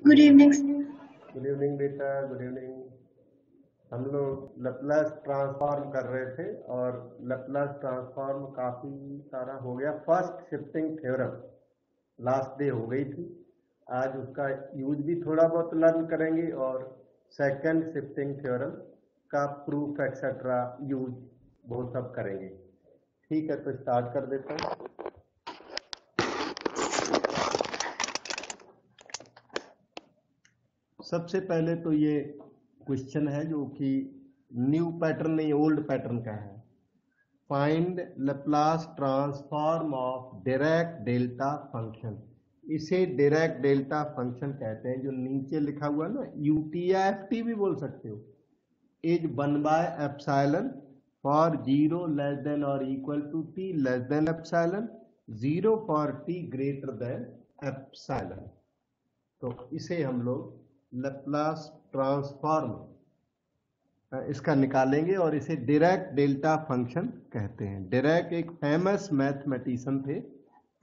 Good evening. Good evening बेटा, good evening. हम लोग लैपलास ट्रांसफॉर्म कर रहे थे और लैपलास ट्रांसफॉर्म काफ़ी सारा हो गया। First shifting theorem last day हो गई थी, आज उसका यूज भी थोड़ा बहुत लर्न करेंगे और सेकंड शिफ्टिंग थ्योरम का प्रूफ एक्सेट्रा यूज वो सब करेंगे। ठीक है, तो स्टार्ट कर देता हूँ। सबसे पहले तो ये क्वेश्चन है जो कि न्यू पैटर्न नहीं, ओल्ड पैटर्न का है। Find Laplace transform of Dirac delta function. इसे डिराक डेल्टा फंक्शन कहते हैं। जो नीचे लिखा हुआ ना, यूटी या एफटी भी बोल सकते हो, is one by epsilon for 0 less than और equal to t less than epsilon, 0 for t greater than epsilon. तो इसे हम लोग लैप्लास ट्रांसफॉर्म इसका निकालेंगे और इसे डिराक डेल्टा फंक्शन कहते हैं। डिराक एक फेमस मैथमेटिशियन थे,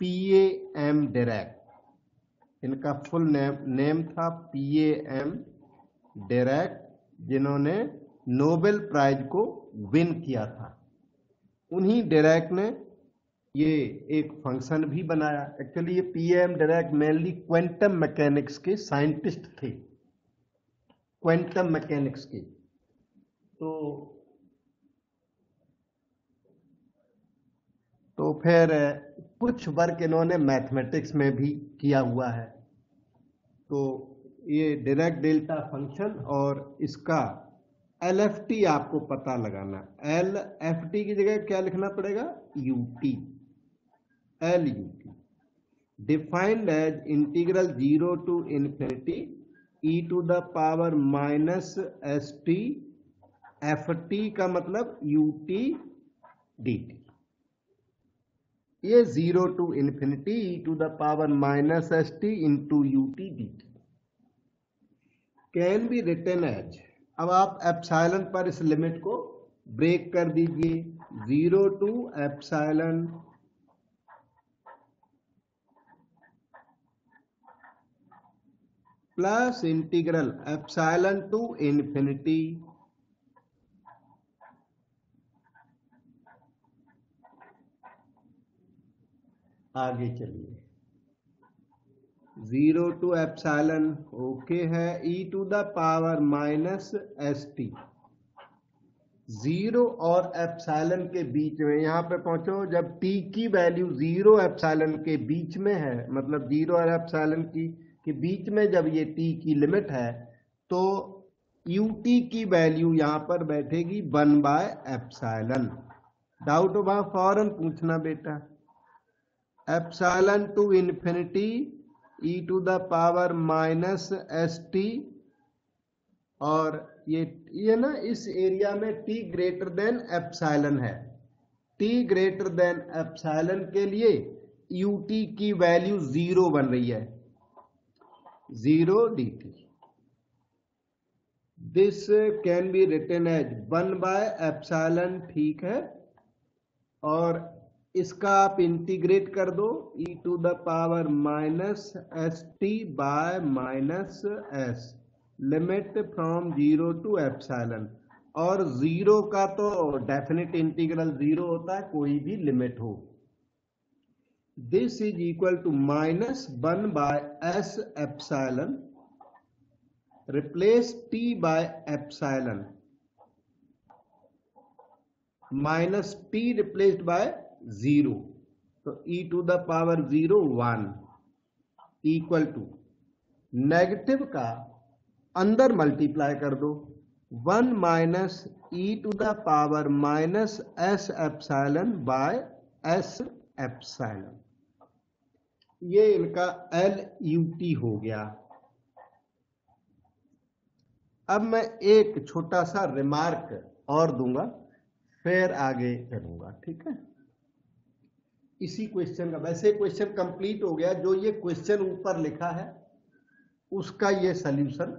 पीएम डिराक। इनका फुल नेम था पीएम डिराक, जिन्होंने नोबेल प्राइज को विन किया था। उन्हीं डिराक ने ये एक फंक्शन भी बनाया। एक्चुअली ये PM Dirac mainly quantum mechanics के साइंटिस्ट थे, क्वांटम मैकेनिक्स के। तो फिर कुछ वर्क इन्होंने मैथमेटिक्स में भी किया हुआ है। तो ये डिराक डेल्टा फंक्शन और इसका एलएफटी आपको पता लगाना। एलएफटी की जगह क्या लिखना पड़ेगा? U t, L u t. Defined as integral 0 to infinity e to the power minus S T, F t का मतलब यूटी डी टी। ये 0 to infinity e to the power minus S t into u t D t can be written as. अब आप epsilon पर इस limit को break कर दीजिए। 0 to epsilon plus integral epsilon to infinity आगे चलिए। 0 टू एप्सिलॉन ओके है, e to the power minus S t. 0 और एप्सिलॉन के बीच में यहां पे पहुंचो, जब टी की वैल्यू 0 एप्सिलॉन के बीच में है, मतलब 0 और एप्सिलॉन के बीच में जब ये टी की लिमिट है, तो यूटी की वैल्यू यहां पर बैठेगी 1/एप्सिलॉन। डाउट हो वहां फौरन पूछना बेटा। Epsilon to infinity e to the power minus S t, और ये ना इस एरिया में टी ग्रेटर देन एप्सिलॉन है। टी ग्रेटर देन एप्सिलॉन के लिए यूटी की वैल्यू 0 बन रही है, 0 dt। This can be written as 1/एप्सिलॉन, ठीक है। और इसका आप इंटीग्रेट कर दो, e to the power minus S t by minus s, limit from 0 to epsilon. और 0 का तो डेफिनेट इंटीग्रल 0 होता है, कोई भी लिमिट हो। This is equal to minus 1/s epsilon, replace t by epsilon, minus t replaced by 0, तो e to the power 0 1 equal to negative का अंदर मल्टीप्लाई कर दो, 1 minus e to the power minus s epsilon by s epsilon. ये इनका L u T हो गया। अब मैं एक छोटा सा रिमार्क और दूंगा, फिर आगे चलूंगा, ठीक है। इसी क्वेश्चन का, वैसे क्वेश्चन कंप्लीट हो गया। जो ये क्वेश्चन ऊपर लिखा है उसका ये सॉल्यूशन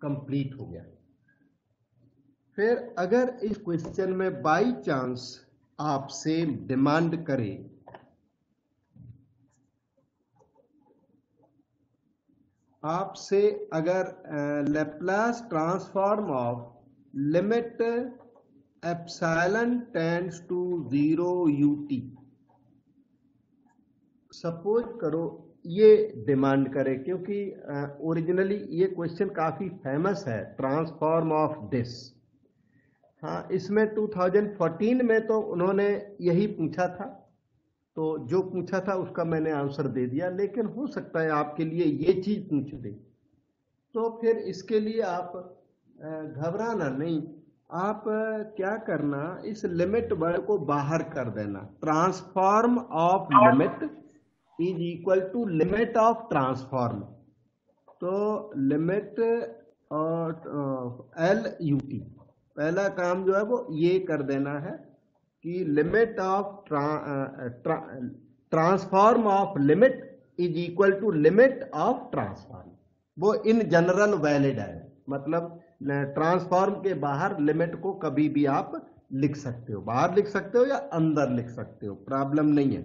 कंप्लीट हो गया। फिर अगर इस क्वेश्चन में बाई चांस आपसे डिमांड करे आपसे अगर Laplace transform of limit epsilon tends to 0 ut, suppose करो ये डिमांड करे, क्योंकि ओरिजिनली ये क्वेश्चन काफी फेमस है, ट्रांसफॉर्म ऑफ दिस। हाँ, इसमें 2014 में तो उन्होंने यही पूछा था, तो जो पूछा था उसका मैंने आंसर दे दिया, लेकिन हो सकता है आपके लिए ये चीज पूछ दे, तो फिर इसके लिए आप घबराना नहीं। आप क्या करना, इस लिमिट वर्ड को बाहर कर देना। Transform of limit is equal to limit of transform, तो लिमिट एल यू टी, पहला काम जो है वो ये कर देना है कि limit of transform of limit is equal to limit of transform, वो इन जनरल वैलिड है, मतलब ट्रांसफॉर्म के बाहर लिमिट को कभी भी आप लिख सकते हो, बाहर लिख सकते हो या अंदर लिख सकते हो, प्रॉब्लम नहीं है।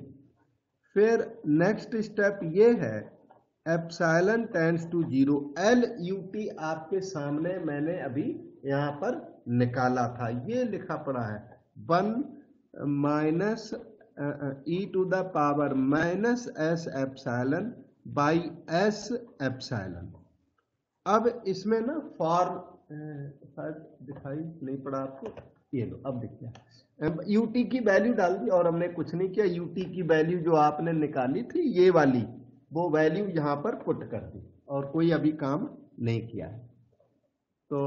फिर नेक्स्ट स्टेप ये है, epsilon tends to 0, L u t आपके सामने मैंने अभी यहां पर निकाला था, ये लिखा पड़ा है 1 minus e to the power minus s epsilon by s epsilon. अब इसमें ना फॉर्म दिखाई नहीं पड़ा आपको, ये लो अब दिख गया, यूटी की वैल्यू डाल दी और हमने कुछ नहीं किया, यूटी की वैल्यू जो आपने निकाली थी ये वाली, वो वैल्यू यहां पर पुट कर दी और कोई अभी काम नहीं किया है। तो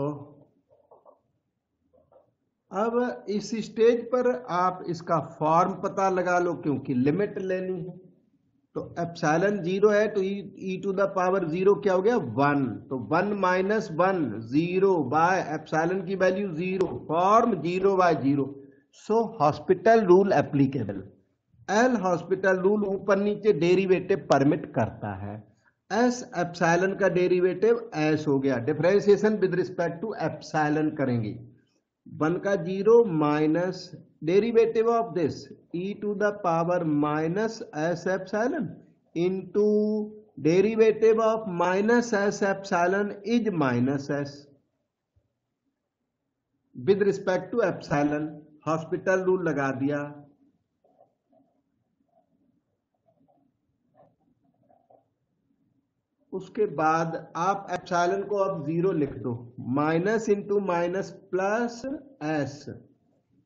अब इस स्टेज पर आप इसका फॉर्म पता लगा लो, क्योंकि लिमिट लेनी है। तो एप्सिलॉन 0 है तो ई टू द पावर 0 क्या हो गया 1, तो 1 माइनस 1 0 बाय एप्सिलॉन की value 0, form 0 by 0, so hospital rule applicable. L hospital rule ऊपर नीचे डेरिवेटिव परमिट करता है, एस एप्सिलॉन का डेरिवेटिव एस हो गया, differentiation with respect to epsilon करेंगे, 1 का 0 minus derivative of this e to the power minus s epsilon into derivative of minus s epsilon is minus s with respect to epsilon, hospital rule लगा दिया। उसके बाद आप epsilon को अब 0 लिख दो, minus into minus plus s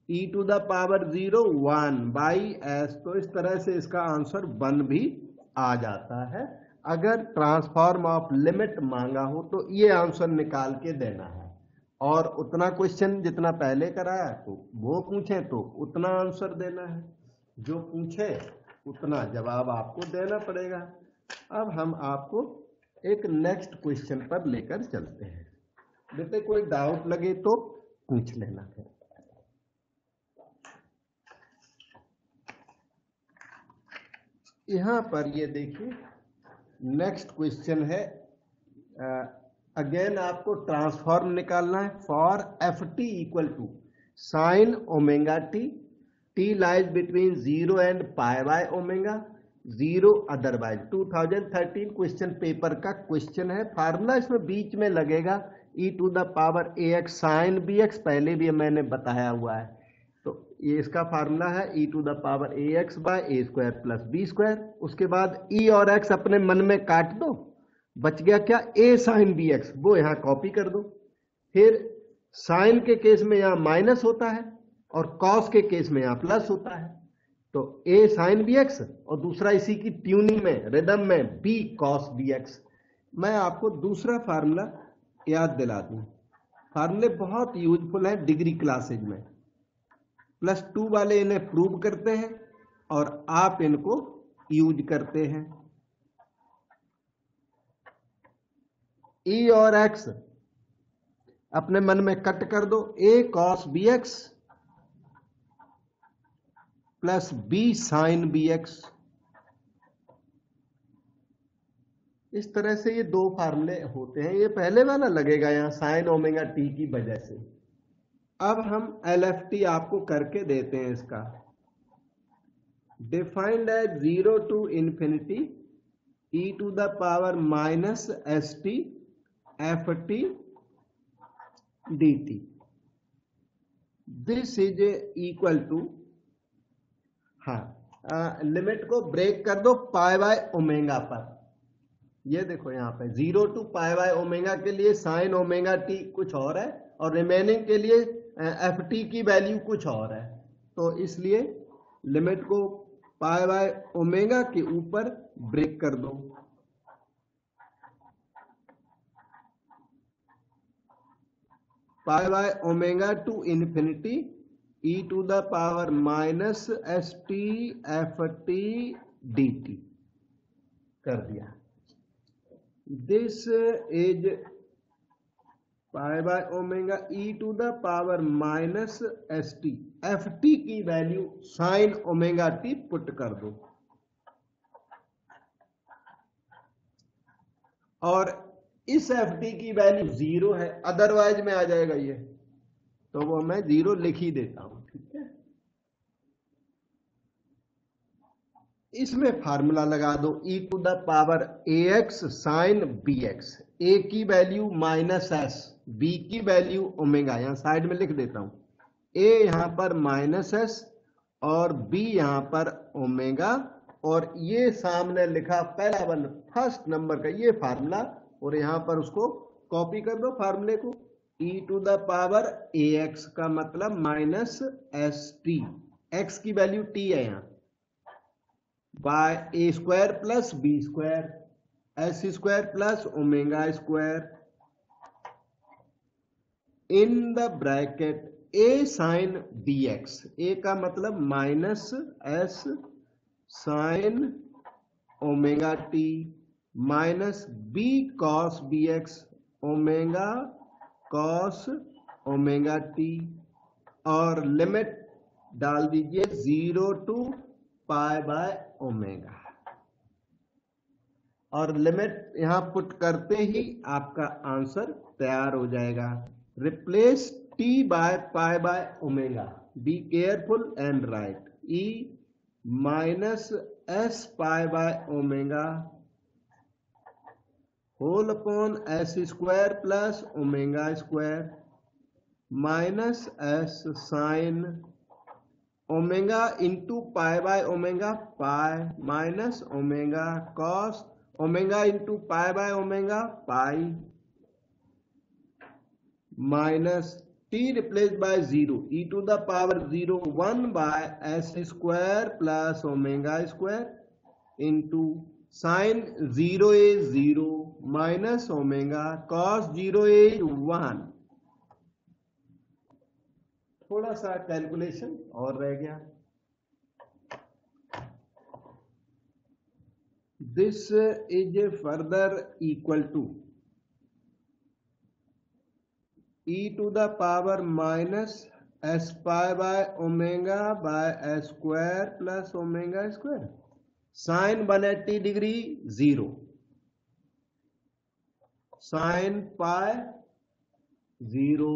e to the power 0 1 by s, तो इस तरह से इसका आंसर 1 भी आ जाता है। अगर ट्रांसफॉर्म ऑफ लिमिट मांगा हो तो ये आंसर निकाल के देना है, और उतना क्वेश्चन जितना पहले कराया तो वो पूछे तो उतना आंसर देना है, जो पूछे उतना जवाब आपको देना पड़ेगा। अब हम आपको एक नेक्स्ट क्वेश्चन पर लेकर चलते हैं, बेटे कोई डाउट लगे तो पूछ लेना है। यहां पर ये देखिए नेक्स्ट क्वेश्चन है, अगेन आपको ट्रांसफॉर्म निकालना है for f T equal to sine omega t, t lies between 0 and pi by omega, 0 otherwise. 2013 question paper का क्वेश्चन है, फार्मूला इसमें बीच में लगेगा e to the power a x sine b x, पहले भी मैंने बताया हुआ है, तो ये इसका फार्मूला है e to the power a x by a square plus b square. उसके बाद ई और एक्स अपने मन में काट दो, बच गया क्या ए साइन बी एक्स, वो यहां कॉपी कर दो। फिर साइन के केस में यहां माइनस होता है और कॉस के केस में यहां प्लस होता है, तो ए साइन बी एक्स और दूसरा इसी की ट्यूनिंग में रिदम में बी कॉस बी एक्स। मैं आपको दूसरा फार्मूला याद दिला दूं, फार्मूले बहुत यूजफुल है डिग्री क्लासेज में, +2 वाले इन्हें प्रूव करते हैं और आप इनको यूज करते हैं। ई और एक्स अपने मन में कट कर दो, a cos b x plus b sine b x, इस तरह से ये दो फार्मूले होते हैं। ये पहले वाला लगेगा यहां साइन ओमेगा टी की वजह से। अब हम LFT आपको करके देते हैं इसका, defined as 0 to infinity e to the power minus st ft dt. This is equal to, हाँ लिमिट को ब्रेक कर दो पाई बाय ओमेगा पर। ये देखो यहाँ पे 0 टू पाई बाय ओमेगा के लिए साइन ओमेगा टी कुछ और है और रिमेनिंग के लिए एफ टी की वैल्यू कुछ और है। तो इसलिए लिमिट को पाई बाय ओमेगा के ऊपर ब्रेक कर दो। Pi by omega to infinity e to the power minus S T F T D t कर दिया। This is pi by omega e to the power minus S T F t की value sine omega t put कर दो और इस F t की value 0 है, otherwise में आ जाएगा ये, तो वो मैं 0 लिख ही देता हूं। ठीक है, इसमें फार्मूला लगा दो e to the power ax sine bx। a की वैल्यू माइनस एस, b की वैल्यू ओमेगा, यहां साइड में लिख देता हूं। a यहां पर माइनस एस और b यहां पर ओमेगा, और ये सामने लिखा पहला वन फर्स्ट नंबर का ये फार्मूला, और यहां पर उसको कॉपी कर दो फार्मूले को। e to the power ax का मतलब माइनस एस टी, एक्स की वैल्यू t है यहां, by a square plus b square s square plus omega square in the bracket a sine bx। a का मतलब minus s sine omega t minus b cos bx omega cos omega t, और limit डाल दीजिए 0 to pi by omega, और limit यहां put करते ही आपका आंसर तैयार हो जाएगा। Replace t by pi by omega, be careful and write, e minus s pi by omega whole upon s square plus omega square minus s sine omega into pi by omega pi minus omega cos omega into pi by omega pi minus t replace by 0 e to the power 0 1 by s square plus omega square into sine 0 is 0 minus omega cos 0 is 1। थोड़ा सा calculation और रह गया। This is further equal to e to the power minus s pi by omega by s square plus omega square sine 180 degree 0 sine pi 0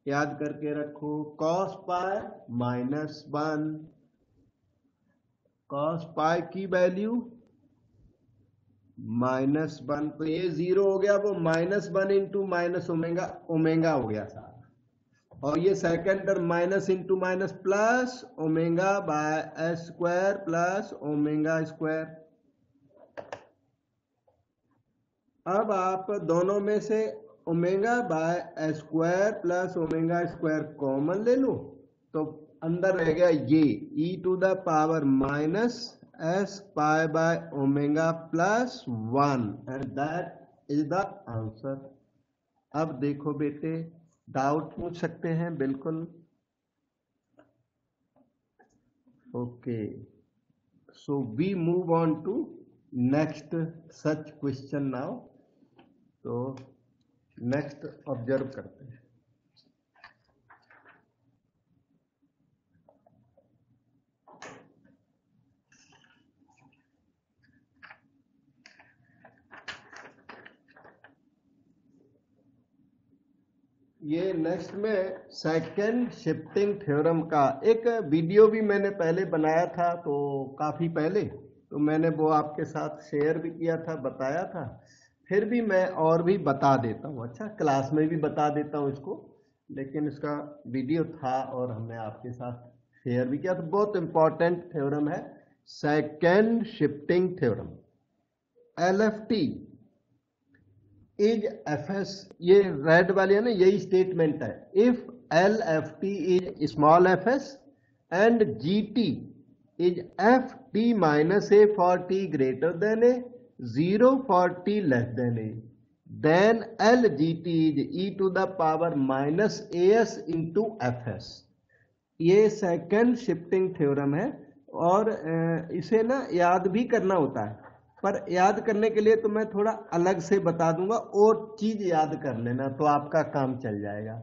याद करके रखो, cos pi minus 1, cos pi की value minus 1, तो ये 0 हो गया, वो minus 1 into minus omega omega हो गया सारा, और ये second term minus into minus plus omega by s square plus omega square. अब आप दोनों में से omega by s square plus omega square common ले लो, तो अंदर रह गया ये e to the power minus s pi by omega plus 1, and that is the answer. अब देखो बेटे, डाउट पूछ सकते हैं बिल्कुल। Okay, so we move on to next such question now. तो नेक्स्ट ऑब्जर्व करते हैं। ये नेक्स्ट में सेकंड शिफ्टिंग थ्योरम का एक वीडियो भी मैंने पहले बनाया था, तो काफी पहले, तो मैंने वो आपके साथ शेयर भी किया था, बताया था, फिर भी मैं और भी बता देता हूँ। अच्छा, क्लास में भी बता देता हूँ इसको, लेकिन इसका वीडियो था और हमने आपके साथ शेयर भी किया। तो बहुत इंपॉर्टेंट थ्योरम है, second shifting theorem. LFT is FS, ये रेड वाली है ना, यही स्टेटमेंट है। If LFT is small fs and GT is FT minus A for T greater than A, 0 for T less than A, then LGT is e to the power minus AS into FS। ये second shifting theorem है और इसे ना याद भी करना होता है, पर याद करने के लिए तो मैं थोड़ा अलग से बता दूंगा, और चीज याद कर लेना तो आपका काम चल जाएगा।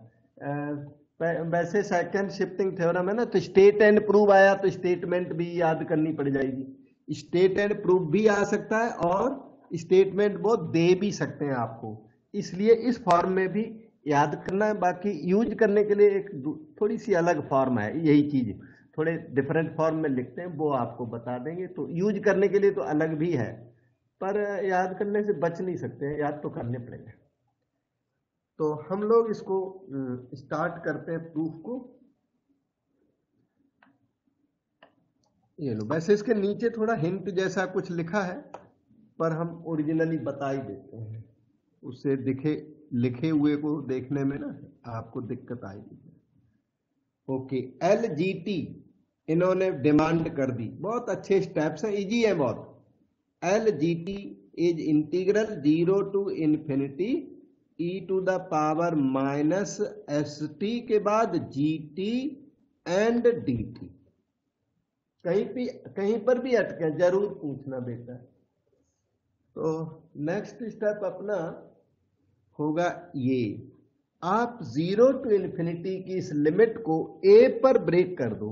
वैसे सेकंड शिफ्टिंग थ्योरम है ना, तो स्टेट एंड प्रूव आया तो स्टेटमेंट भी याद करनी पड़ जाएगी। स्टेट एंड प्रूव भी आ सकता है और स्टेटमेंट वो दे भी सकते हैं आपको, इसलिए इस फॉर्म में भी याद करना है। बाकी यूज करने के लिए एक थोड़ी सी अलग फॉर्म है, यही चीज थोड़े डिफरेंट फॉर्म में लिखते हैं, वो आपको बता देंगे। तो यूज करने के लिए तो अलग भी है, पर याद करने से बच नहीं सकते हैं, याद तो करने पड़ेंगे। तो हम लोग इसको स्टार्ट करते हैं प्रूफ को। ये लो, वैसे इसके नीचे थोड़ा हिंट जैसा कुछ लिखा है, पर हम ओरिजिनली बता ही देते हैं, उससे लिखे हुए को देखने में ना आपको दिक्कत आएगी। ओके, LGT इन्होंने डिमांड कर दी, बहुत अच्छे स्टेप्स हैं, इजी है बहुत। LGT is integral 0 to infinity e to the power minus ST के बाद GT एंड DT। कहीं पर भी अटके जरूर पूछना बेटा। तो नेक्स्ट स्टेप अपना होगा ये, आप 0 टू इन्फिनिटी की इस लिमिट को A पर ब्रेक कर दो।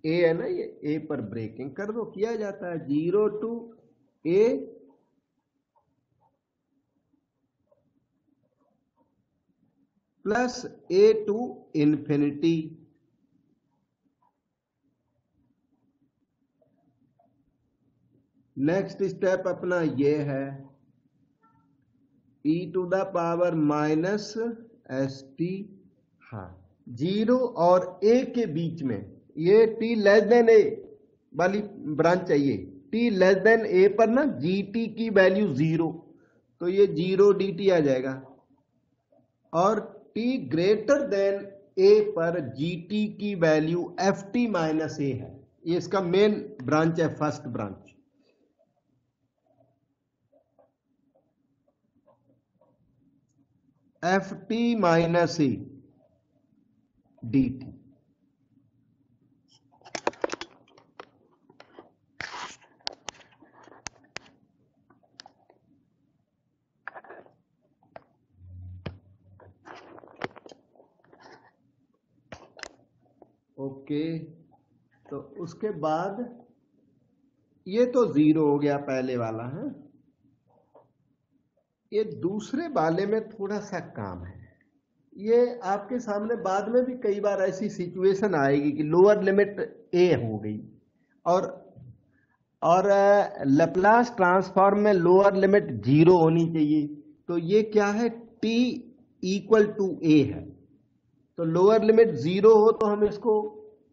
A है ना, ये A पर ब्रेकिंग कर दो, किया जाता है 0 to A plus A to infinity. Next step अपना ये है e to the power minus ST। हाँ, 0 और A के बीच में ये t लेस देन A वाली ब्रांच चाहिए। t लेस देन A पर ना GT की वैल्यू 0, तो ये 0 DT आ जाएगा, और t ग्रेटर देन A पर GT की वैल्यू FT माइनस A है। ये इसका मेन ब्रांच है, first branch. FT minus A DT। Okay, तो उसके बाद ये तो 0 हो गया पहले वाला है। ये दूसरे वाले में थोड़ा सा काम है, ये आपके सामने बाद में भी कई बार ऐसी सिचुएशन आएगी कि लोअर लिमिट A हो गई और लैप्लास ट्रांसफॉर्म में लोअर लिमिट 0 होनी चाहिए। तो ये क्या है, t इक्वल टू A है, तो लोअर लिमिट 0 हो तो हम इसको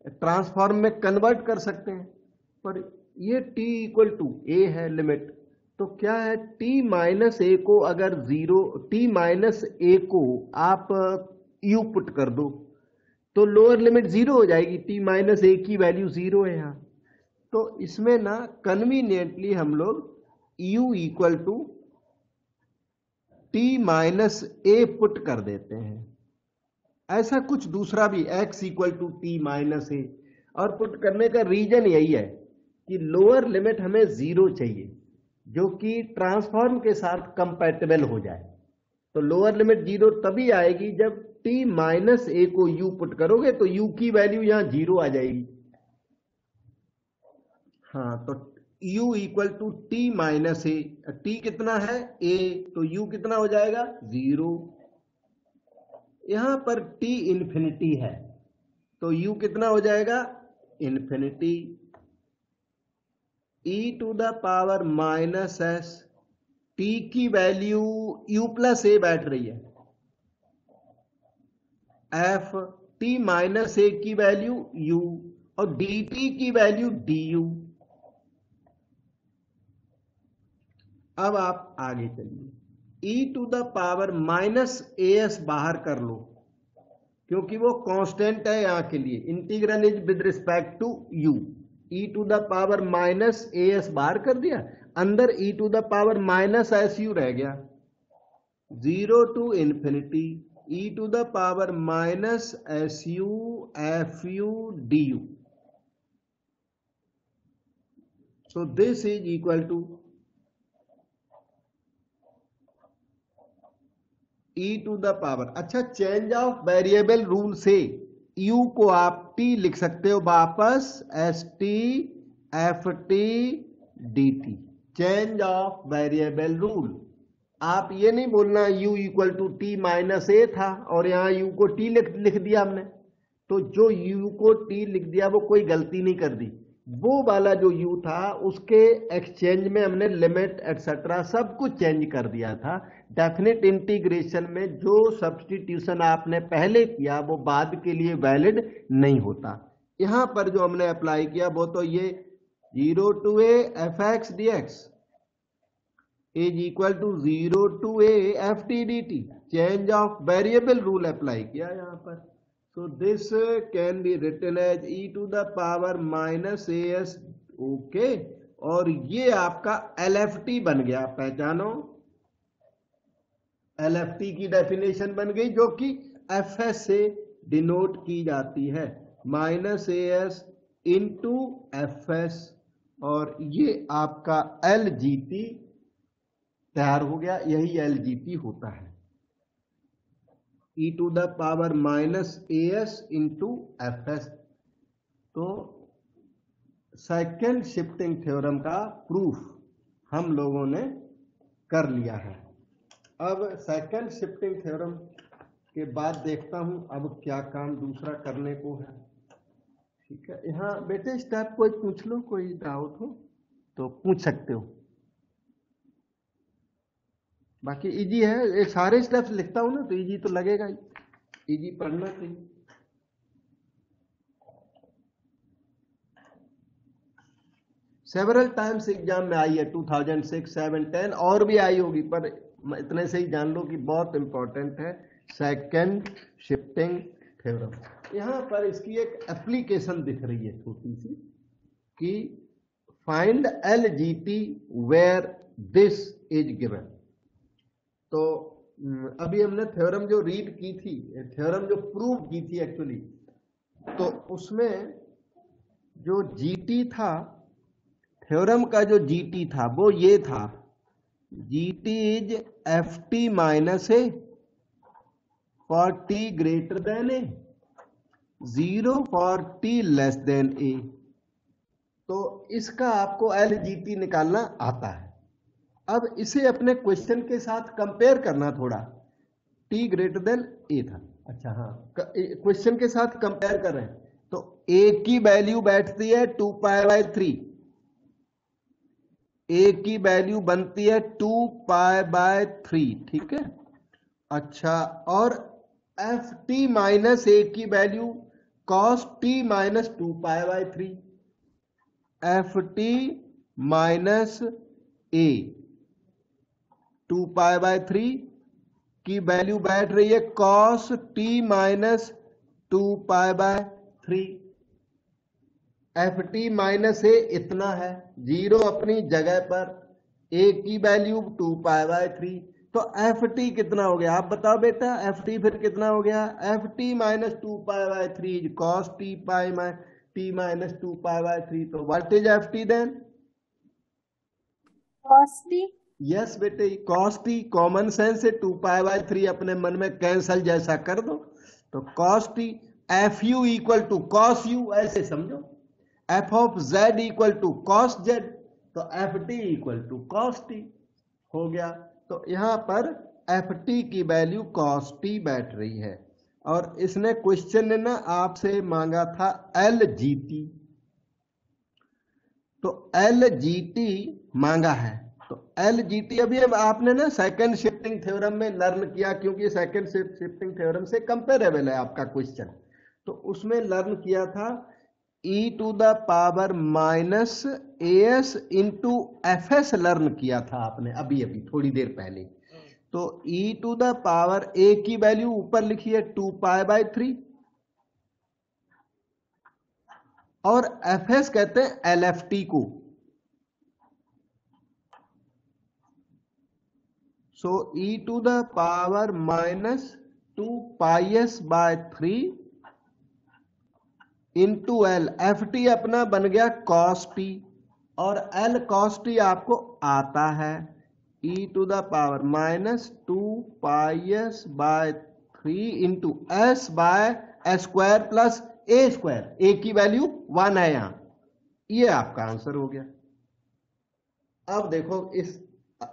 ट्रांसफॉर्म में कन्वर्ट कर सकते हैं, पर ये t इक्वल टू A है लिमिट। तो क्या है, t माइनस A को अगर 0, t माइनस A को आप u पुट कर दो तो लोअर लिमिट 0 हो जाएगी, t माइनस A की वैल्यू 0 है यहाँ। तो इसमें ना कन्वीनियंटली हम लोग u equal to t minus A put कर देते हैं। ऐसा कुछ दूसरा भी x equal to t minus A, और पुट करने का रीजन यही है कि लोअर लिमिट हमें 0 चाहिए जो कि ट्रांसफॉर्म के साथ कंपैटिबल हो जाए। तो लोअर लिमिट 0 तभी आएगी जब t माइनस A को u पुट करोगे तो u की वैल्यू यहां 0 आ जाएगी। हाँ, तो u equal to t minus A, t कितना है A, तो u कितना हो जाएगा 0। यहां पर t इन्फिनिटी है तो u कितना हो जाएगा infinity. e to the power minus s, t की वैल्यू u प्लस ए बैठ रही है, एफ टी माइनस ए की वैल्यू u और dt की वैल्यू du। अब आप आगे चलिए, e to the power minus S बाहर कर लो, क्योंकि वो कांस्टेंट है यहां के लिए, integral is with respect to u। e to the power minus S बाहर कर दिया, अंदर e to the power minus s u रह गया, 0 to infinity e to the power minus s u f u d u. So this is equal to e to the power, अच्छा change of variable rule से u को आप t लिख सकते हो वापस s T F T D t, change of variable rule. आप ये नहीं बोलना u equal to t minus a था और यहां u को t लिख दिया हमने, तो जो u को t लिख दिया वो कोई गलती नहीं कर दी, वो वाला जो u था उसके एक्सचेंज में हमने लिमिट एटसेट्रा सब कुछ चेंज कर दिया था। डेफिनेट इंटीग्रेशन में जो सब्स्टिट्यूशन आपने पहले किया वो बाद के लिए वैलिड नहीं होता। यहां पर जो हमने अप्लाई किया वो तो ये 0 to a f x d x is equal to 0 to a f T D t, change of variable rule apply किया यहां पर। So this can be written as e to the power minus a s, okay, और ये आपका LFT बन गया, पहचानो LFT की डेफिनेशन बन गई जो कि FS से डिनोट की जाती है, minus a s into FS, और ये आपका LGT तैयार हो गया, यही LGT होता है, e to the power minus a s into FS। तो सेकेंड शिफ्टिंग थ्योरम का प्रूफ हम लोगों ने कर लिया है। अब सेकेंड शिफ्टिंग थ्योरम के बाद देखता हूं अब क्या काम दूसरा करने को है। ठीक है, यहाँ बेटे स्टेप कोई पूछ लो, कोई डाउट हो तो पूछ सकते हो, बाकी इजी है, ये सारे स्टेप्स लिखता हूं ना तो इजी तो लगेगा ही, इजी पढ़ना चाहिए। सेवरल टाइम्स एग्जाम में आई है 2006, 7, 10 और भी आई होगी, पर इतने से ही जान लो कि बहुत इंपॉर्टेंट है सेकंड शिफ्टिंग थ्योरम। यहां पर इसकी एक एप्लीकेशन दिख रही है छोटी सी कि find LGT where this is given. तो अभी हमने थ्योरम जो रीड की थी, थ्योरम जो प्रूव की थी एक्चुअली, तो उसमें जो GT था, थ्योरम का जो GT था वो ये था, GT is FT minus a for T greater than a, 0 for T less than a. तो इसका आपको LGT निकालना आता है। अब इसे अपने क्वेश्चन के साथ कंपेयर करना थोड़ा, T ग्रेटर देन ए था, अच्छा हाँ क्वेश्चन के साथ कंपेयर कर रहे हैं, तो a की वैल्यू बैठती है 2π/3, a की वैल्यू बनती है 2π/3, ठीक है। अच्छा, और FT माइनस ए की value cos t minus 2π/3, FT minus a 2π/3 की वैल्यू बैठ रही है cos t minus 2π/3, FT minus a इतना है, 0 अपनी जगह पर, a की वैल्यू 2π/3, तो FT कितना हो गया आप बताओ बेटा, FT फिर कितना हो गया, FT minus 2π/3 is cos t minus 2π/3, तो what is FT then, cos t। Yes बेटे, cos t, कॉमन सेंस से 2π/3 अपने मन में कैंसल जैसा कर दो, तो cos t, f u equal to cos u, ऐसे समझो, f of z equal to cos z, तो f T equal to cos t हो गया। तो यहां पर एफ टी की वैल्यू cos t बैठ रही है, और इसने क्वेश्चन ने ना आपसे मांगा था LGT, तो एल जी टी मांगा है। तो एल जी टी अभी आपने ना सेकंड शिफ्टिंग थ्योरम में लर्न किया, क्योंकि सेकंड शिफ्टिंग थ्योरम से कंपेरेबल है आपका क्वेश्चन, तो उसमें लर्न किया था e to the power minus S into f s learn किया था आपने अभी अभी थोड़ी देर पहले। तो e to the power a की वैल्यू ऊपर लिखी है 2π/3 और एफ एस कहते हैं एल एफ टी को। So e to the power minus 2πs/3 into L, F t अपना बन गया कॉस टी और एल कॉस टी आपको आता है e to the power minus 2πs/3 into s/स्क्वायर प्लस ए स्क्वायर, ए की वैल्यू 1 है यहां। ये आपका आंसर हो गया। अब देखो इस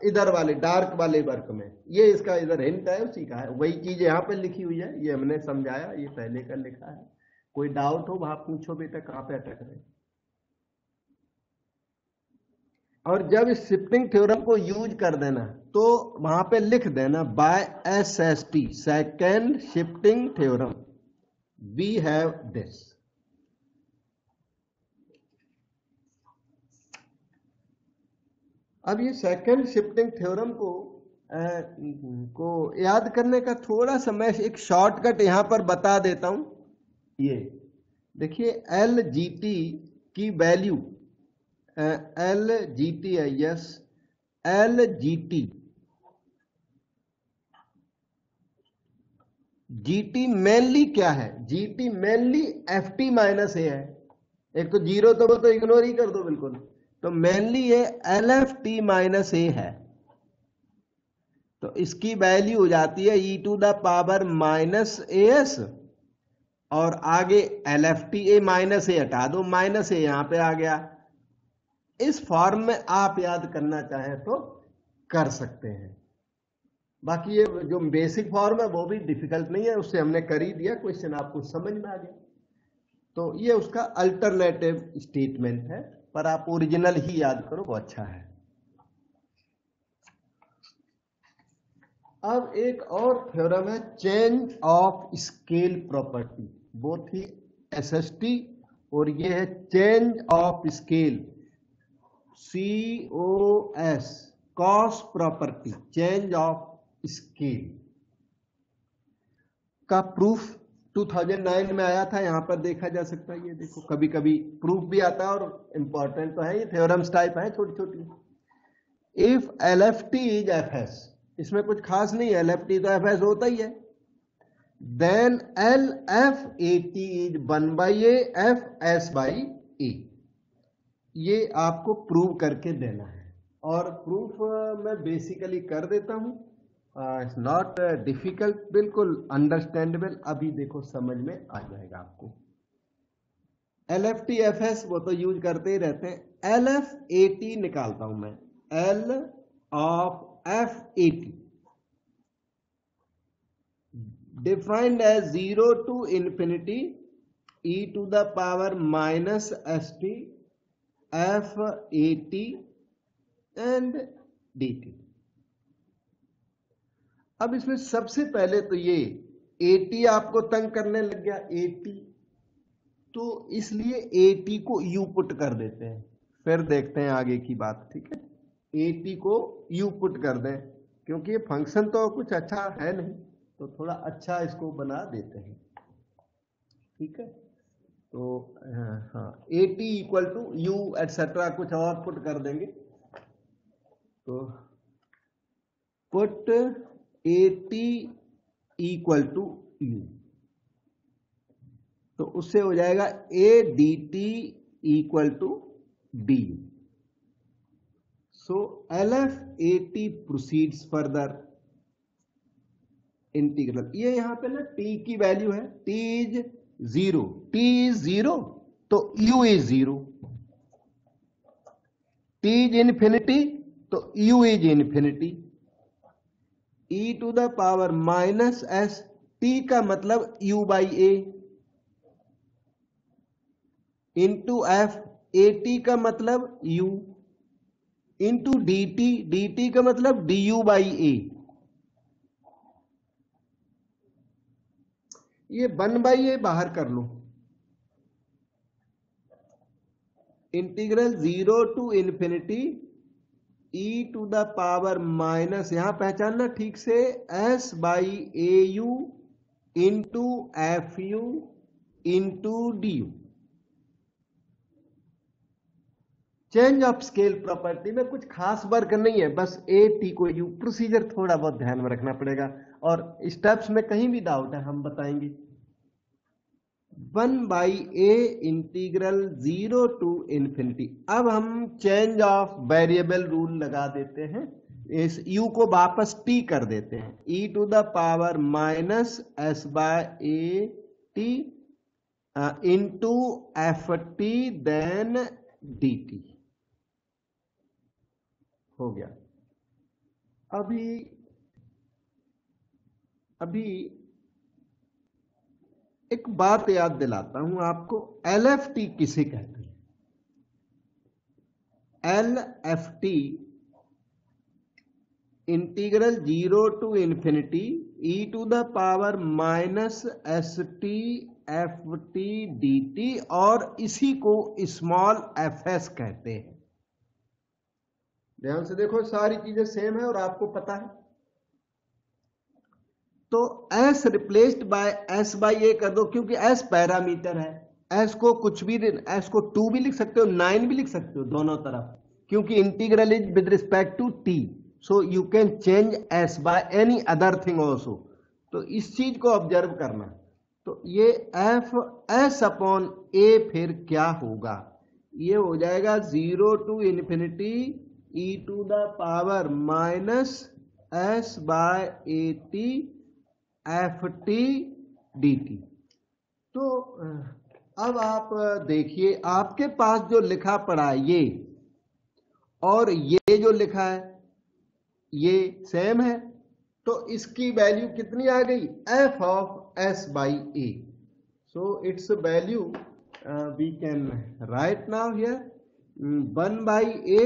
इधर वाले डार्क वाले वर्क में, ये इसका इधर हिंट है, उसी का है, वही चीज यहां पे लिखी हुई है, ये हमने समझाया, ये पहले का लिखा है। कोई डाउट हो वहां पूछो बेटा, कहां पे अटक रहे। और जब इस शिफ्टिंग थ्योरम को यूज कर देना तो वहां पे लिख देना by SST, second shifting theorem, we have this. अब ये सेकेंड शिफ्टिंग थ्योरम को याद करने का थोड़ा सा मैं एक शॉर्टकट यहां पर बता देता हूं। ये देखिए एल जी टी की वैल्यू, एल जी टी है, yes L g t, g t mainly क्या है, g t mainly f t minus a है। एक तो जीरो तो वो तो इग्नोर ही कर दो बिल्कुल, तो मेनली ये L F t minus a है। तो इसकी वैल्यू हो जाती है e to the power minus a s और आगे L F t, a minus a हटा दो, माइनस ए यहां पे आ गया। इस फॉर्म में आप याद करना चाहें तो कर सकते हैं। बाकी ये जो बेसिक फॉर्म है वो भी डिफिकल्ट नहीं है, उससे हमने कर ही दिया, क्वेश्चन आपको समझ में आ गया। तो ये उसका अल्टरनेटिव स्टेटमेंट है, पर आप ओरिजिनल ही याद करो, वो अच्छा है। अब एक और थ्योरम है चेंज ऑफ स्केल प्रॉपर्टी, वो थी एसएसटी और ये है change of scale, COS, cos property, change of scale का प्रूफ 2009 में आया था, यहां पर देखा जा सकता है। ये देखो कभी कभी प्रूफ भी आता है और इंपॉर्टेंट तो है, ये थ्योरम्स टाइप है छोटी छोटी। If L F T is F S, इसमें कुछ खास नहीं है, एल एफ टी तो एफ एस होता ही है, then L F A T is 1/a F S by A. ये आपको प्रूव करके देना है और प्रूफ मैं बेसिकली कर देता हूं, इट्स नॉट डिफिकल्ट, बिल्कुल अंडरस्टैंडेबल। अभी देखो समझ में आ जाएगा आपको। L F T F S वो तो यूज करते ही रहते हैं। एल एफ ए टी निकालता हूं मैं, L of f A t defined as 0 to infinity e to the power minus S T f A t and d t. अब इसमें सबसे पहले तो ये ए टी आपको तंग करने लग गया, ए टी, तो इसलिए ए टी को यू पुट कर देते हैं, फिर देखते हैं आगे की बात, ठीक है। ए टी को यू पुट कर दें, क्योंकि ये फंक्शन तो कुछ अच्छा है नहीं, तो थोड़ा अच्छा इसको बना देते हैं, ठीक है। तो हाँ, a t equal to u etcetera कुछ और पुट कर देंगे, तो put a t equal to u, तो उससे हो जाएगा a d t equal to d. So L F A t proceeds further integral. ये यहां पे ना टी की वैल्यू है, टी इज 0, टी इज 0 तो u is 0, t is infinity तो u is infinity, e to the power minus S, t का मतलब u by a into f AT का मतलब U इंटू DT, DT का मतलब DU बाई A। ये 1/a बाहर कर लो, integral 0 to infinity e to the power minus, यहां पहचानना ठीक से, s by AU into FU into DU। Change of scale property में कुछ खास वर्क नहीं है, बस AT को U। प्रोसीजर थोड़ा बहुत ध्यान में रखना पड़ेगा, और स्टेप्स में कहीं भी डाउट है हम बताएंगे। 1/a integral 0 to infinity. अब हम चेंज ऑफ वेरिएबल रूल लगा देते हैं, इस u को वापस t कर देते हैं, e to the power minus s by a t into f t then d t. हो गया। अभी एक बात याद दिलाता हूं आपको, LFT किसे कहते हैं? LFT integral 0 to infinity e to the power minus ST FT DT, और इसी को स्मॉल fs कहते हैं। ध्यान से देखो, सारी चीजें सेम है और आपको पता है। तो s replaced by s by A कर दो, क्योंकि s पैरामीटर है। s को कुछ भी, s को 2 भी लिख सकते हो, 9 भी लिख सकते हो, दोनों तरफ, क्योंकि integral is with respect to t, so you can change s by any other thing also. तो इस चीज को ऑब्जर्व करना। तो ये f s अपॉन a फिर क्या होगा? ये हो जाएगा 0 to infinity e to the power minus s by a t F T D t. तो अब आप देखिए, आपके पास जो लिखा पड़ा है ये और ये जो लिखा है ये सेम है, तो इसकी वैल्यू कितनी आ गई? F of S by A. So it's value we can write now here 1/a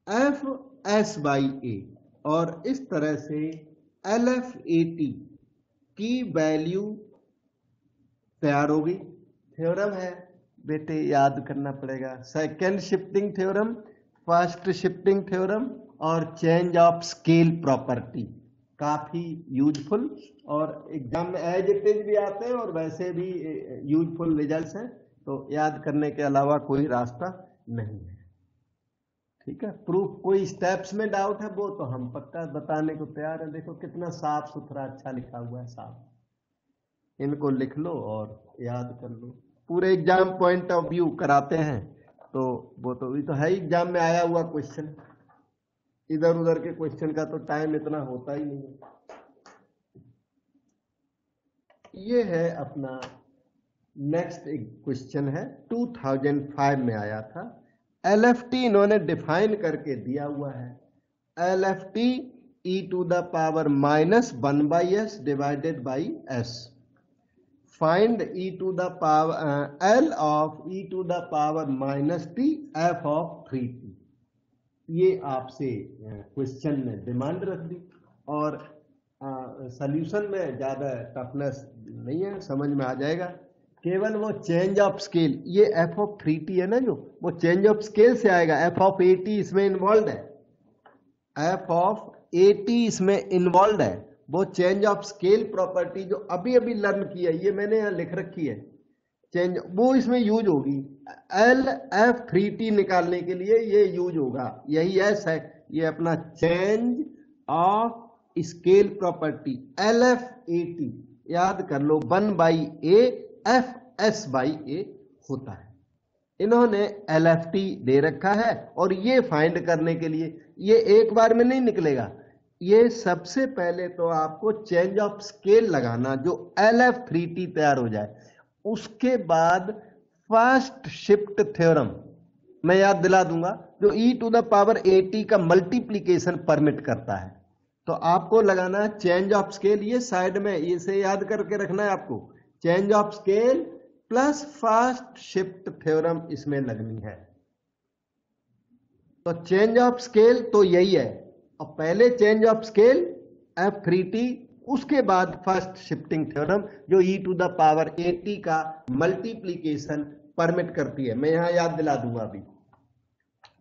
F S by A, और इस तरह से LFAT की वैल्यू तैयार हो गई। थ्योरम है बेटे, याद करना पड़ेगा, second shifting theorem, first shifting theorem और चेंज ऑफ स्केल प्रॉपर्टी। काफी यूजफुल, और एग्जाम में एज इट इज भी आते हैं और वैसे भी यूजफुल रिजल्ट्स हैं, तो याद करने के अलावा कोई रास्ता नहीं है। ठीक है, प्रूफ कोई स्टेप्स में डाउट है वो तो हम पक्का बताने को तैयार है। देखो कितना साफ सुथरा अच्छा लिखा हुआ है, साफ। इनको लिख लो और याद कर लो। पूरे एग्जाम पॉइंट ऑफ व्यू कराते हैं, तो वो तो है एग्जाम में आया हुआ क्वेश्चन। इधर उधर के क्वेश्चन का तो टाइम इतना होता ही नहीं है। ये है अपना नेक्स्ट क्वेश्चन है, 2005 में आया था। LFT इन्होंने डिफाइन करके दिया हुआ है, LFT e to the power minus 1/s divided by s। Find e to the power L of e to the power minus t f of 3t। ये आपसे क्वेश्चन में डिमांड रख दी, और सॉल्यूशन में ज्यादा टफनेस नहीं है, समझ में आ जाएगा। केवल वो चेंज ऑफ स्केल, ये f ऑफ 3t है ना, जो वो चेंज ऑफ स्केल से आएगा। f ऑफ AT इसमें इन्वॉल्व है, f ऑफ AT इसमें इन्वॉल्व है। वो चेंज ऑफ स्केल प्रॉपर्टी जो अभी अभी लर्न की है, ये मैंने यहाँ लिख रखी है, चेंज, वो इसमें यूज होगी। LF3t निकालने के लिए ये यूज होगा, यही s है, ये अपना change of scale property LFAT। याद कर लो, 1/a एफ एस बाई ए होता है। इन्होंने LFT दे रखा है, और ये फाइंड करने के लिए ये एक बार में नहीं निकलेगा, ये सबसे पहले तो आपको चेंज ऑफ स्केल लगाना, जो LF3t तैयार हो जाए। उसके बाद फर्स्ट शिफ्ट थ्योरम मैं याद दिला दूंगा, जो e to the power AT का मल्टीप्लीकेशन परमिट करता है। तो आपको लगाना चेंज ऑफ स्केल, ये साइड में इसे याद करके रखना है आपको, change of scale plus first shift theorem इसमें लगनी है। तो चेंज ऑफ स्केल तो यही है, और पहले चेंज ऑफ स्केल F3T, उसके बाद फर्स्ट शिफ्टिंग थ्योरम जो e to the power AT का मल्टीप्लीकेशन परमिट करती है। मैं यहां याद दिला दूंगा अभी,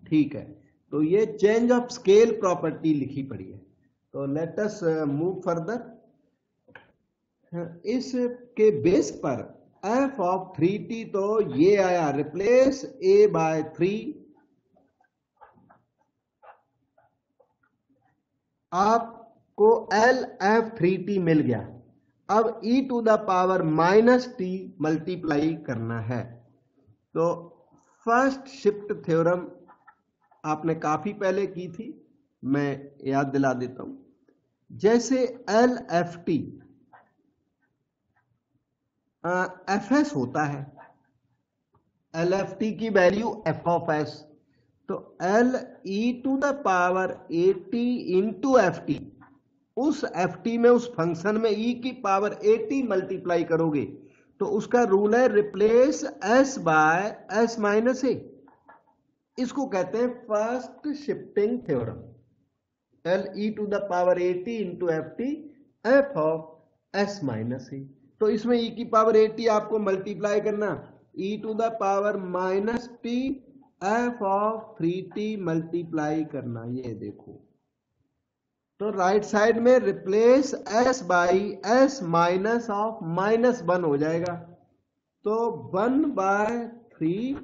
ठीक है। तो ये चेंज ऑफ स्केल प्रॉपर्टी लिखी पड़ी है। तो लेट अस मूव फर्दर। इसके बेस पर f ऑफ 3t तो ये आया, रिप्लेस a/3, आपको LF3t मिल गया। अब e to the power -t multiply करना है। तो फर्स्ट शिफ्ट थ्योरम आपने काफी पहले की थी, मैं याद दिला देता हूं। जैसे LFT fs होता है, LFT की वैल्यू f ऑफ s, तो L e to the power AT into FT, उस FT में, उस फंक्शन में e की पावर AT मल्टीप्लाई करोगे तो उसका रूल है replace s by s minus a। इसको कहते हैं first shifting theorem. L e to the power AT into FT f of s minus a। तो इसमें e की पावर AT आपको मल्टीप्लाई करना, e to the power -t f of 3t multiply करना, ये देखो। तो राइट साइड में replace s by s minus of -1 हो जाएगा। तो 1/3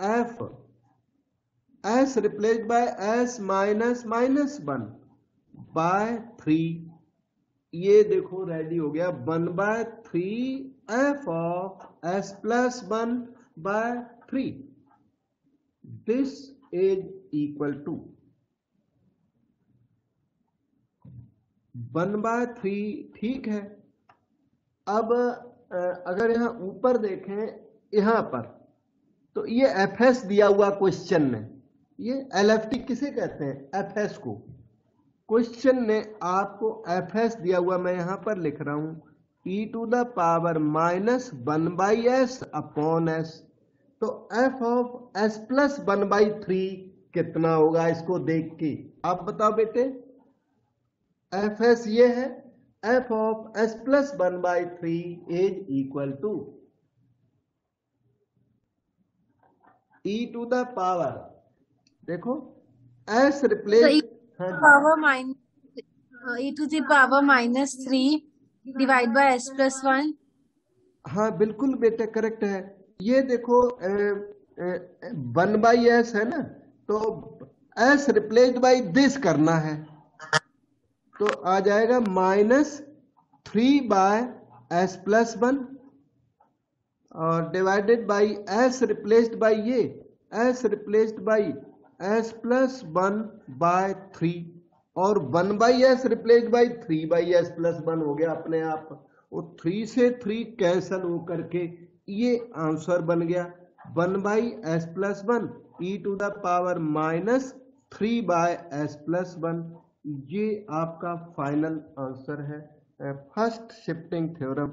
f s replace by s minus -1 by 3, ये देखो रेडी हो गया। 1/3 f of s plus 1 by 3, this is equal to 1/3, ठीक है। अब अगर यहां ऊपर देखें, यहां पर तो ये fs दिया हुआ क्वेश्चन में, ये LFT किसे कहते हैं? fs को। क्वेश्चन ने आपको fs दिया हुआ, मैं यहां पर लिख रहा हूं e to the power -1/s upon s। तो f ऑफ s प्लस 1/3 कितना होगा, इसको देख के आप बताओ बेटे। fs ये है, f of s plus 1/3 is equal to e to the power, देखो s replace power e to the power -3 divide by s plus 1। हाँ बिल्कुल बेटे, करेक्ट है। ये देखो 1/s है ना, तो s रिप्लेस्ड बाई दिस करना है, तो आ जाएगा -3/s प्लस 1 और divided by s replaced by ये s replaced by s plus 1/3 और 1/s replaced by 3/s plus 1 हो गया अपने आप। वो 3 से 3 कैंसल हो करके ये आंसर बन गया 1/s plus 1 e to the power -3/s plus 1। ये आपका फाइनल आंसर है। फर्स्ट शिफ्टिंग थ्योरम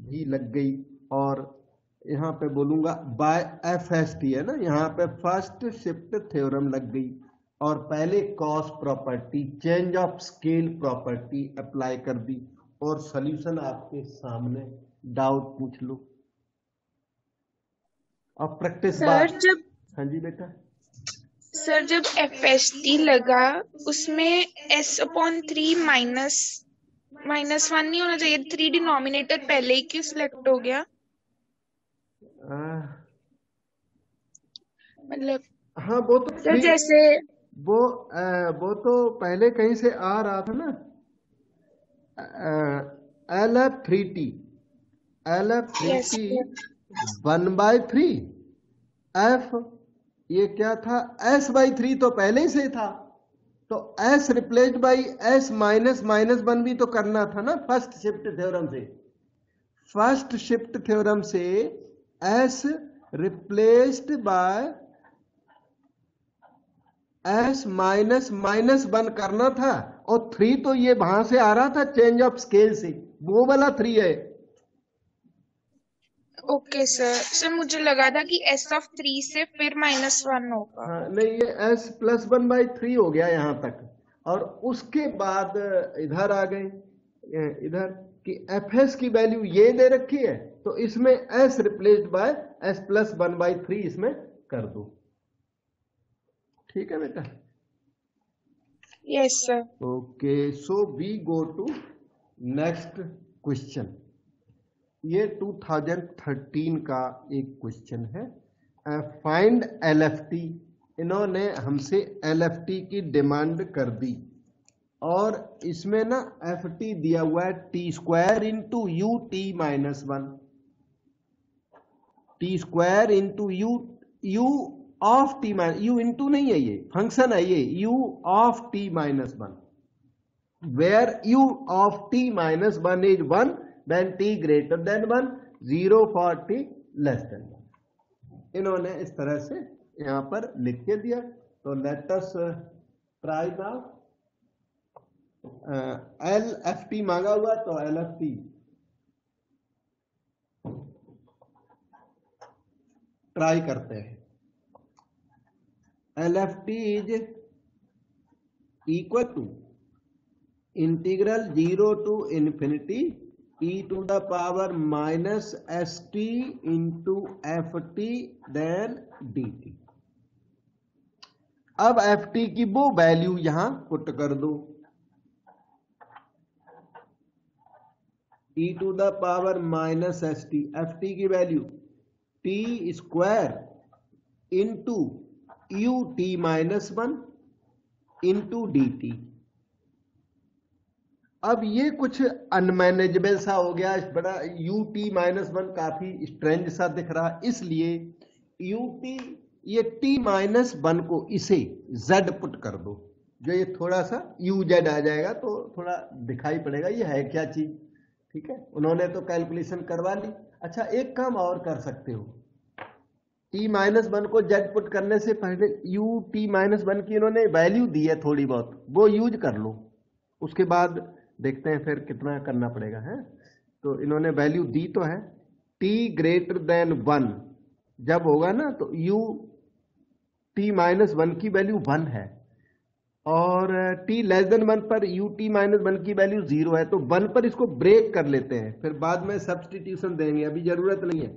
भी लग गई, और यहाँ पे बोलूंगा बाय FST है ना, यहाँ पे फर्स्ट शिफ्ट थ्योरम लग गई, और पहले cos property, change of scale property apply कर दी, और सॉल्यूशन आपके सामने, डाउट पूछ लो और प्रैक्टिस सर जब हाँ जी बेटा। सर जब FST लगा उसमें s/3 -1 नहीं होना चाहिए, 3 डिनोमिनेटर पहले ही क्यों सिलेक्ट हो गया? मतलब हाँ वो तो सर जैसे वो तो पहले कहीं से आ रहा था ना, LF3T 1/3 f, ये क्या था, s/3 तो पहले ही से था, तो s replaced by s minus -1 भी तो करना था ना फर्स्ट शिफ्ट थ्योरम से। फर्स्ट शिफ्ट थ्योरम से s replaced by s minus -1 करना था, और 3 तो ये वहां से आ रहा था चेंज ऑफ स्केल से, वो वाला 3 है। Okay sir. सर मुझे लगा था कि S(3) से फिर -1 होगा। हाँ नहीं, ये s प्लस 1/3 हो गया यहाँ तक, और उसके बाद इधर आ गए, इधर कि fs की वैल्यू ये दे रखी है, तो इसमें s replaced by s plus 1/3 इसमें कर दो। ठीक है बेटा? Yes sir. Okay, so we go to next question. ये 2013 का एक क्वेश्चन है, फाइंड LFT। इन्होंने हमसे LFT की डिमांड कर दी, और इसमें ना FT दिया हुआ है t² into u T minus 1, t² into you of T minus, you into नहीं है, ये फंक्शन है, ये u of t minus 1, where u of t minus 1 is 1 when t greater than 1, 0 for t less than 1। इन्होंने इस तरह से यहां पर लिख के दिया। तो let us try now. LFT मांगा हुआ, तो LFT ट्राई करते हैं। LFT is equal to integral 0 to infinity e to the power minus st into ft then dt। अब ft की वो वैल्यू यहां पुट कर दो, e to the power minus st, ft की value t² into u T minus 1 into dt। अब ये कुछ अनमैनेजेबल सा हो गया, बड़ा ut माइनस 1 काफी स्ट्रेंज सा दिख रहा, इसलिए ut ये t माइनस 1 को इसे z पुट कर दो, जो ये थोड़ा सा uz आ जाएगा, तो थोड़ा दिखाई पड़ेगा ये है क्या चीज। ठीक है, उन्होंने तो कैलकुलेशन करवा ली। अच्छा, एक काम और कर सकते हो, t माइनस 1 को z पुट करने से पहले ut माइनस 1 की इन्होंने वैल्यू दी है थोड़ी बहुत, वो यूज कर लो, उसके बाद देखते हैं फिर कितना करना पड़ेगा है। तो इन्होंने वैल्यू दी तो है, t ग्रेटर देन 1 जब होगा ना, तो u t माइनस 1 की वैल्यू 1 है, और t लेस देन 1 पर u t माइनस 1 की वैल्यू 0 है। तो 1 पर इसको ब्रेक कर लेते हैं, फिर बाद में सब्सटीट्यूशन देंगे, अभी जरूरत नहीं है।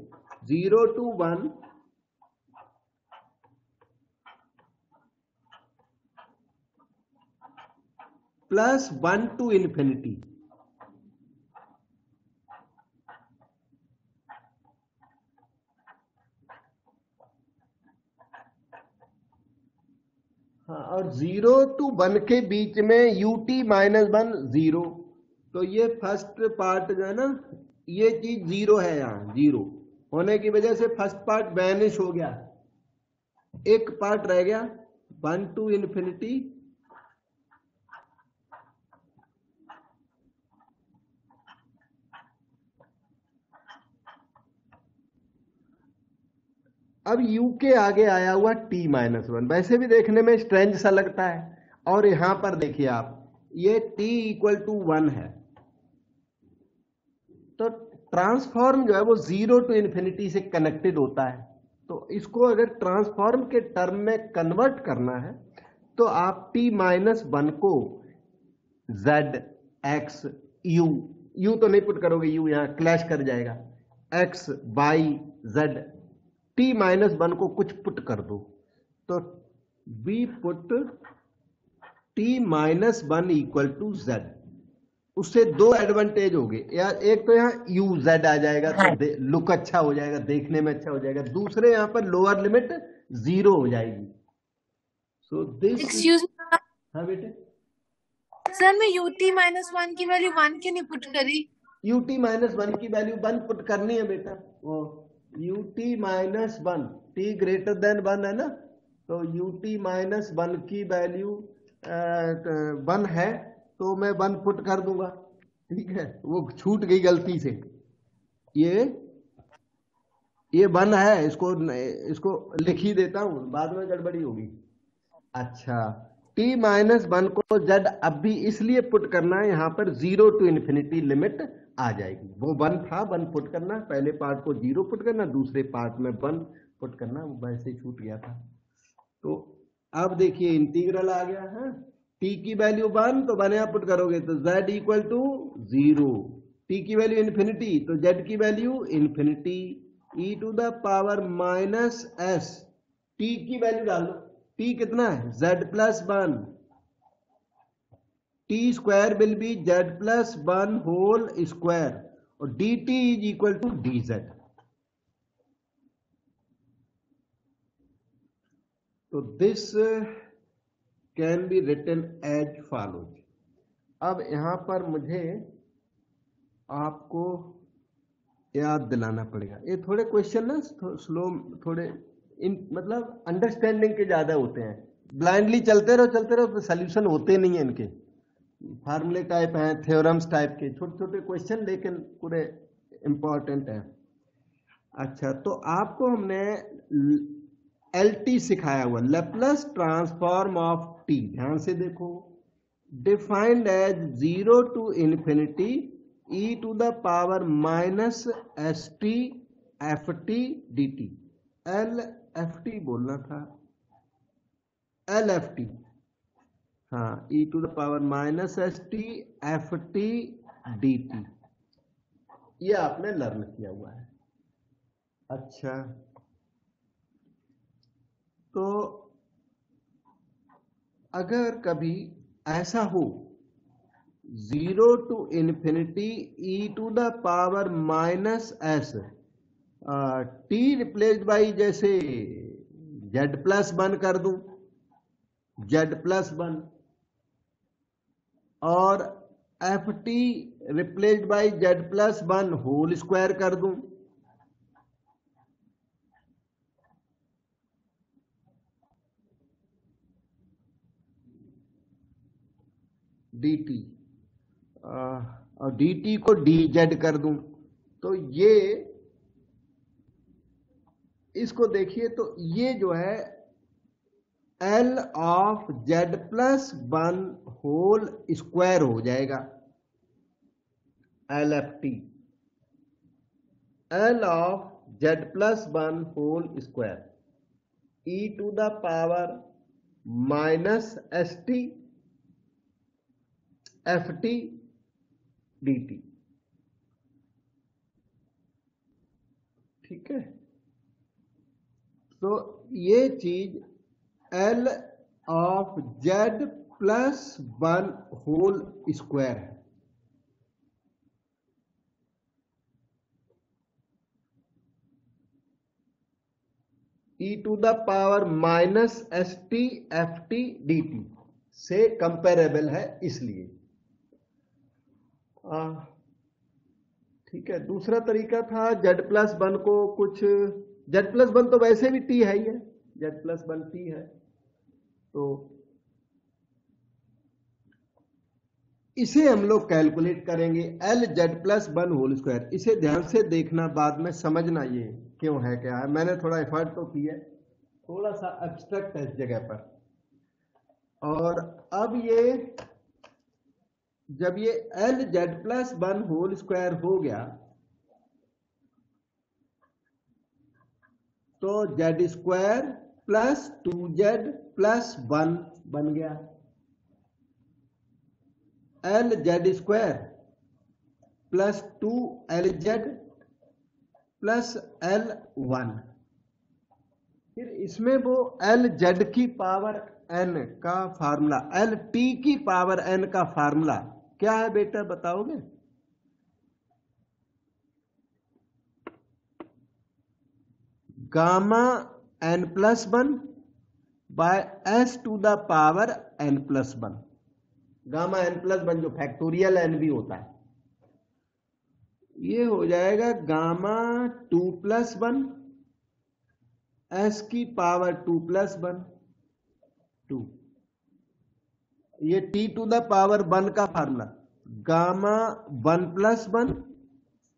0 to 1 प्लस 1 to infinity, हाँ, और 0 to 1 के बीच में ut माइनस 1 0। तो ये फर्स्ट पार्ट जो है ना, ये चीज 0 है, यहाँ 0 होने की वजह से फर्स्ट पार्ट वैनिश हो गया, एक पार्ट रह गया 1 to infinity अब u के आगे आया हुआ t माइनस 1, वैसे भी देखने में स्ट्रेंज सा लगता है, और यहां पर देखिए आप, ये t इक्वल टू 1 है, तो ट्रांसफॉर्म जो है वो 0 to infinity से कनेक्टेड होता है। तो इसको अगर ट्रांसफॉर्म के टर्म में कन्वर्ट करना है, तो आप t माइनस 1 को z x u तो नहीं पुट करोगे, u यहां क्लैश कर जाएगा, x y z, t minus 1 को कुछ पुट कर दो, तो we put t minus 1 equal to z। उससे दो एडवांटेज हो गए यार, एक तो यहाँ uz आ जाएगा, तो लुक अच्छा हो जाएगा, देखने में अच्छा हो जाएगा, दूसरे यहाँ पर लोअर लिमिट 0 हो जाएगी। सो दिस, एक्सक्यूज मी हाँ बेटे, सर, मैं ut माइनस 1 की वैल्यू 1 क्यों नहीं पुट करी? ut माइनस 1 की वैल्यू 1 पुट करनी है बेटा, वो ut minus 1 t greater then 1 है ना, तो ut माइनस 1 की वैल्यू 1 है, तो मैं 1 पुट कर दूंगा। ठीक है, वो छूट गई गलती से, ये 1 है, इसको लिख ही देता हूं, बाद में गड़बड़ी होगी। अच्छा, t माइनस 1 को z अब भी इसलिए पुट करना है, यहां पर 0 to infinity लिमिट आ जाएगी। वो 1 था, 1 पुट करना, पहले पार्ट को 0 पुट करना, दूसरे पार्ट में 1 पुट करना, वो वैसे ही छूट गया था। तो अब देखिए इंटीग्रल आ गया है, t की वैल्यू 1 तो 1 यहाँ पुट करोगे तो z इक्वल टू 0, t की वैल्यू इन्फिनिटी तो z की value infinity, e to the power minus s, t की वैल्यू डाल दो, t कितना है z plus 1, t square will be z plus 1 whole square और dt is equal to dz। तो this can be written as follows. अब यहां पर मुझे आपको याद दिलाना पड़ेगा, ये थोड़े क्वेश्चन ना स्लो, थोड़े मतलब अंडरस्टैंडिंग के ज्यादा होते हैं, ब्लाइंडली चलते रहो सोल्यूशन होते नहीं है इनके, फार्मूले टाइप हैं, थ्योरम्स टाइप के छोटे छोटे क्वेश्चन, लेकिन पूरे इंपॉर्टेंट है। अच्छा, तो आपको हमने LT सिखाया हुआ, लैप्लस ट्रांसफॉर्म ऑफ T, ध्यान से देखो, defined as 0 to infinity e to the power minus st ft dt, LFT बोलना था, LFT, हाँ, e to the power minus st ft dt, ये आपने लर्न किया हुआ है। अच्छा, तो अगर कभी ऐसा हो 0 to infinity e to the power minus s, t replaced by जैसे z प्लस 1 कर दूं, z प्लस 1, और ft replaced by z plus 1 whole square कर दूं, dt, और dt को dz कर दूं, तो ये इसको देखिए, तो ये जो है L of z plus 1 whole square हो जाएगा, LFT, L of z plus 1 whole square e to the power minus st ft dt, ठीक है। तो ये चीज L of z plus 1 whole square है, e to the power minus st ft dt से comparable है, इसलिए ठीक है। दूसरा तरीका था z प्लस 1 को कुछ, z प्लस 1 तो वैसे भी t है ही है, z प्लस 1 t है, तो इसे हम लोग कैलकुलेट करेंगे L z plus 1 whole square. इसे ध्यान से देखना, बाद में समझना ये क्यों है क्या है, मैंने थोड़ा एफर्ट तो किया, थोड़ा सा एब्स्ट्रैक्ट है इस जगह पर। और अब ये जब ये L z plus 1 whole square हो गया तो z square plus 2z plus 1 बन गया, L z square plus 2LZ plus L1। फिर इसमें वो LZ की पावर n का फार्मूला, LT की पावर n का फार्मूला क्या है बेटा, बताओगे? Gamma n plus 1 by s to the power n plus 1, gamma n plus 1 जो फैक्टोरियल n भी होता है, ये हो जाएगा गामा 2 प्लस 1 s की पावर 2 प्लस 1 2, ये t टू द पावर 1 का formula, gamma 1 plus 1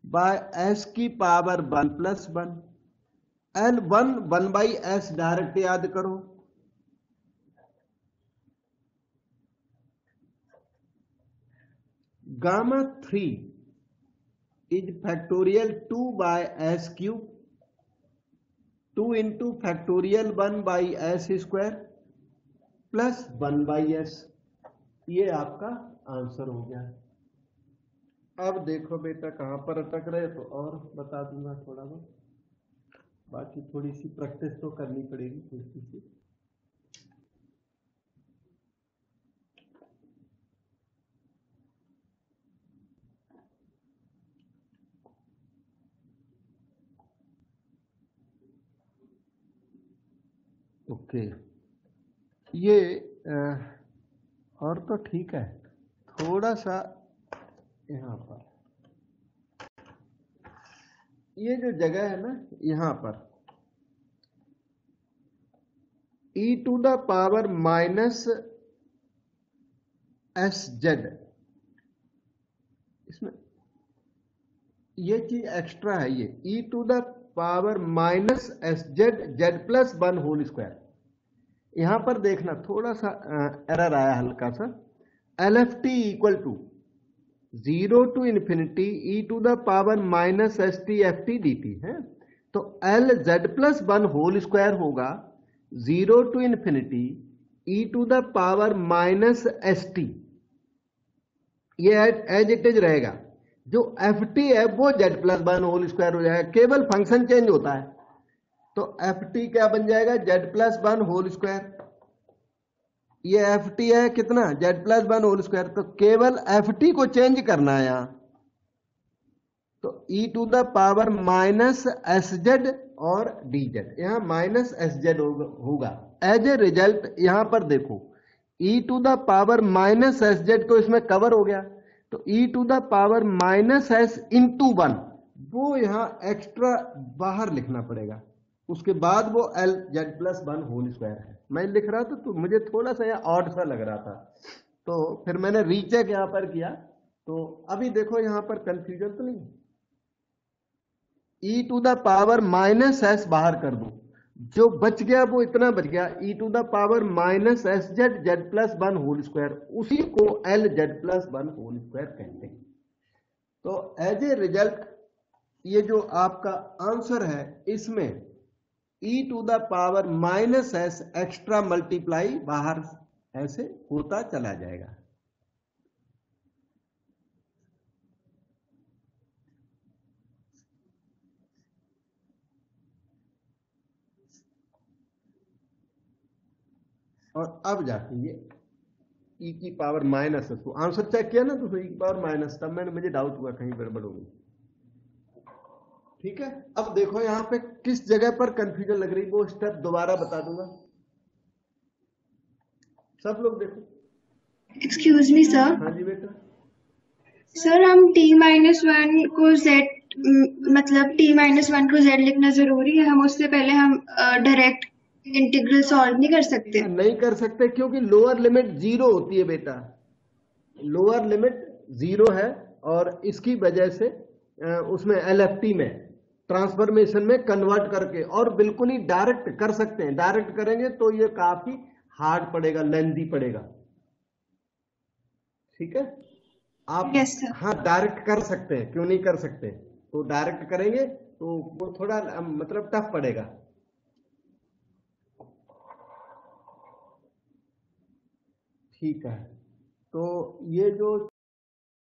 by s की power 1 plus 1, L1 1 by s direct याद करो, gamma 3 is factorial 2 by S cube, 2 into factorial 1 by S square plus 1 by S. ये आपका answer हो गया। अब देखो बेटा कहाँ पर अटक रहे तो और बता दूंगा थोड़ा बहुत, बाकी थोड़ी सी प्रैक्टिस तो करनी पड़ेगी थोड़ी सी। ओके, ये और तो ठीक है, थोड़ा सा यहाँ पर ये जो जगह है ना, यहाँ पर e to the power minus S Z, इसमें ये चीज एक्स्ट्रा है, ये e to the power minus S Z Z plus 1 whole square. यहां पर देखना थोड़ा सा एरर आया हल्का सा। L F T equal to 0 to infinity e to the power minus S T F T D T है, तो L Z plus 1 whole square होगा 0 to infinity e to the power minus S T, ये as it is रहेगा। जो F T है वो Z plus 1 whole square हो जाएगा, केवल फंक्शन चेंज होता है। तो एफ टी क्या बन जाएगा, जेड प्लस 1 होल स्क्वायर। ये एफ टी है कितना, जेड प्लस 1 होल स्क्वायर, तो केवल एफ टी को चेंज करना है यहां, तो e to the power minus S Z और डी जेड, यहां माइनस एस जेड होगा। एज ए रिजल्ट यहां पर देखो e to the power minus S Z तो इसमें कवर हो गया, तो e to the power minus S into 1 वो यहां एक्स्ट्रा बाहर लिखना पड़ेगा, उसके बाद वो L Z plus 1 whole square है। मैं लिख रहा था तो मुझे थोड़ा सा यह ऑड सा लग रहा था, तो फिर मैंने रीचेक यहां पर किया, तो अभी देखो यहां पर कंफ्यूजन तो नहीं। E to the power minus S बाहर कर दो, जो बच गया वो इतना बच गया, e to the power minus S Z Z plus 1 whole square, उसी को L Z plus 1 whole square कहते हैं। तो एज ए रिजल्ट ये जो आपका आंसर है इसमें e to the power minus S extra multiply बाहर ऐसे होता चला जाएगा। और अब जाके ये ई की पावर माइनस है, तो आंसर चेक किया ना तो ई की पावर माइनस, तब मैंने मुझे डाउट हुआ कहीं गड़बड़ हो गई। ठीक है, अब देखो यहां पे किस जगह पर कंफ्यूजन लग रही, वो स्टेप दोबारा बता दूंगा, सब लोग देखो। Excuse me sir. हाँ जी बेटा। सर हम t-1 को z मतलब t-1 को z लिखना जरूरी है, हम उससे पहले हम डायरेक्ट इंटीग्रल सॉल्व नहीं कर सकते? नहीं कर सकते क्योंकि लोअर लिमिट 0 होती है बेटा, लोअर लिमिट 0 है, और इसकी वजह से उसमें एलएफटी में ट्रांसफॉर्मेशन में कन्वर्ट करके, और बिल्कुल ही डायरेक्ट कर सकते हैं, डायरेक्ट करेंगे तो ये काफी हार्ड पड़ेगा, लेंथी पड़ेगा। ठीक है, आप Yes, sir. हाँ डायरेक्ट कर सकते हैं, क्यों नहीं कर सकते, तो डायरेक्ट करेंगे तो वो थोड़ा मतलब टफ पड़ेगा। ठीक है, तो ये जो